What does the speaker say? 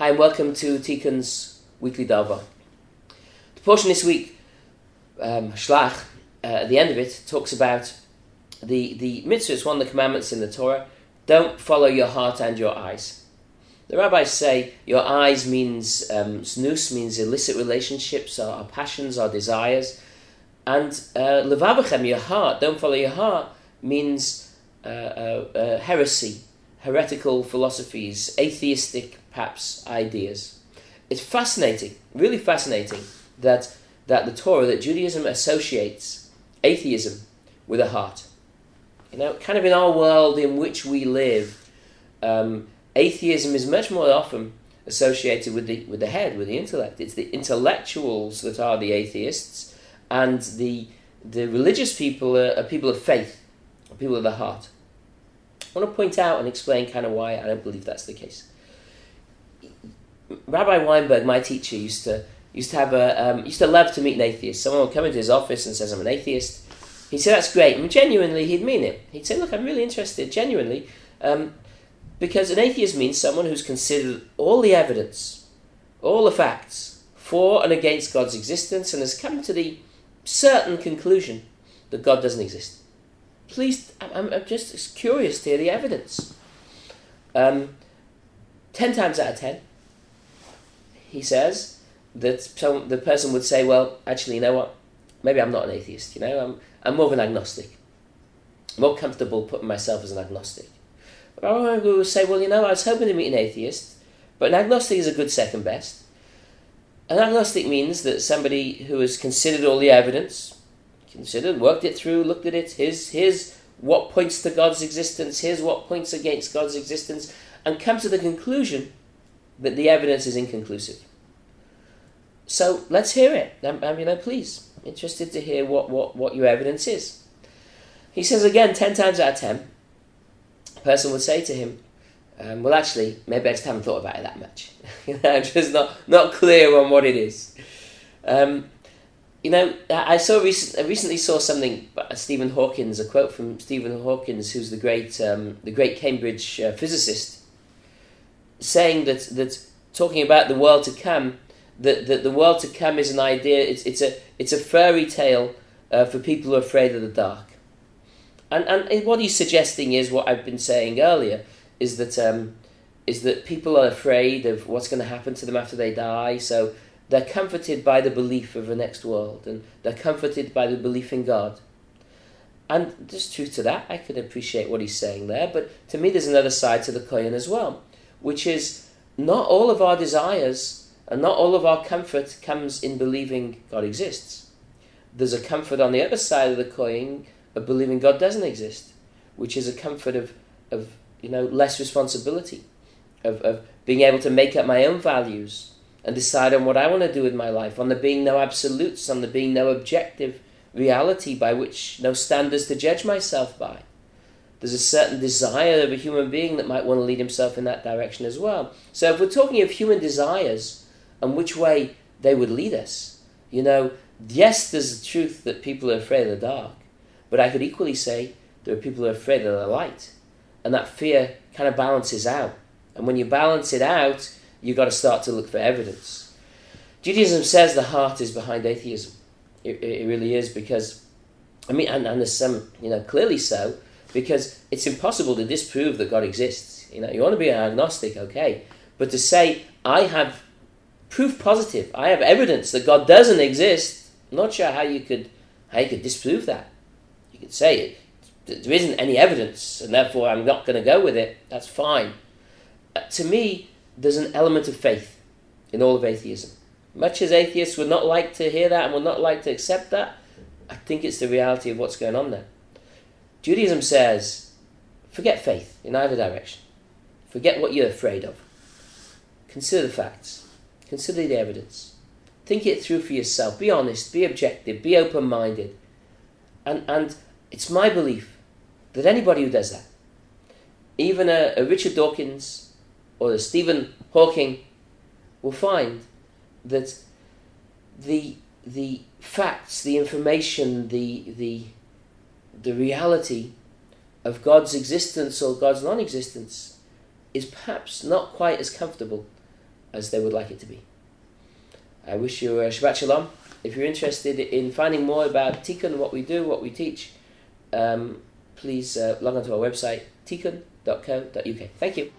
Hi and welcome to Tikkun's Weekly Dava. The portion this week, Shelach, at the end of it, talks about the mitzvah. It's one of the commandments in the Torah. Don't follow your heart and your eyes. The rabbis say your eyes means snus, means illicit relationships, our passions, our desires. And levavachem, your heart, don't follow your heart, means heresy, heretical philosophies, atheistic, perhaps, ideas. It's fascinating, really fascinating, that the Torah, that Judaism associates atheism with a heart. You know, kind of in our world in which we live, atheism is much more often associated with the head, with the intellect. It's the intellectuals that are the atheists, and the religious people are people of faith, people of the heart. I want to point out and explain kind of why I don't believe that's the case. Rabbi Weinberg, my teacher, used to love to meet an atheist. Someone would come into his office and says, "I'm an atheist." He'd say, "That's great," and genuinely he'd mean it. He'd say, "Look, I'm really interested, genuinely," because an atheist means someone who's considered all the evidence, all the facts for and against God's existence, and has come to the certain conclusion that God doesn't exist. Please, I'm just curious to hear the evidence. 10 times out of 10, he says that the person would say, "Well, actually, you know what? Maybe I'm not an atheist. You know, I'm more of an agnostic. I'm more comfortable putting myself as an agnostic." Rabbi would say, "Well, you know, I was hoping to meet an atheist, but an agnostic is a good second best. An agnostic means that somebody who has considered all the evidence, worked it through, looked at it, here's what points to God's existence, here's what points against God's existence, and come to the conclusion that the evidence is inconclusive. So let's hear it. Please, interested to hear what your evidence is." He says again, 10 times out of 10, a person would say to him, "Well, actually, maybe I just haven't thought about it that much. I'm just not clear on what it is." I recently saw something by Stephen Hawkins, a quote from Stephen Hawkins, who's the great Cambridge physicist, saying that talking about the world to come, that the world to come is an idea. It's a fairy tale for people who are afraid of the dark. And what he's suggesting is what I've been saying earlier, is that people are afraid of what's going to happen to them after they die, so they're comforted by the belief of the next world, and they're comforted by the belief in God. And there's truth to that. I could appreciate what he's saying there, but to me there's another side to the coin as well, which is not all of our desires and not all of our comfort comes in believing God exists. There's a comfort on the other side of the coin of believing God doesn't exist, which is a comfort of less responsibility, of being able to make up my own values and decide on what I want to do with my life, on there being no absolutes, on there being no objective reality by which, no standards to judge myself by. There's a certain desire of a human being that might want to lead himself in that direction as well. So if we're talking of human desires and which way they would lead us, yes, there's the truth that people are afraid of the dark, but I could equally say there are people who are afraid of the light, and that fear kind of balances out. And when you balance it out, you've got to start to look for evidence. Judaism says the heart is behind atheism. It really is, because, and there's some, clearly so, because it's impossible to disprove that God exists. You want to be an agnostic, okay, but to say, I have proof positive, I have evidence that God doesn't exist, I'm not sure how you could disprove that. You could say there isn't any evidence, and therefore I'm not going to go with it. That's fine. To me, there's an element of faith in all of atheism. Much as atheists would not like to hear that and would not like to accept that, I think it's the reality of what's going on there. Judaism says, forget faith in either direction. Forget what you're afraid of. Consider the facts. Consider the evidence. Think it through for yourself. Be honest, be objective, be open-minded. And it's my belief that anybody who does that, even a Richard Dawkins or a Stephen Hawking, will find that the facts, the information, the reality of God's existence or God's non-existence is perhaps not quite as comfortable as they would like it to be. I wish you Shabbat Shalom. If you're interested in finding more about Tikkun, what we do, what we teach, please log on to our website, tikkun.co.uk. Thank you.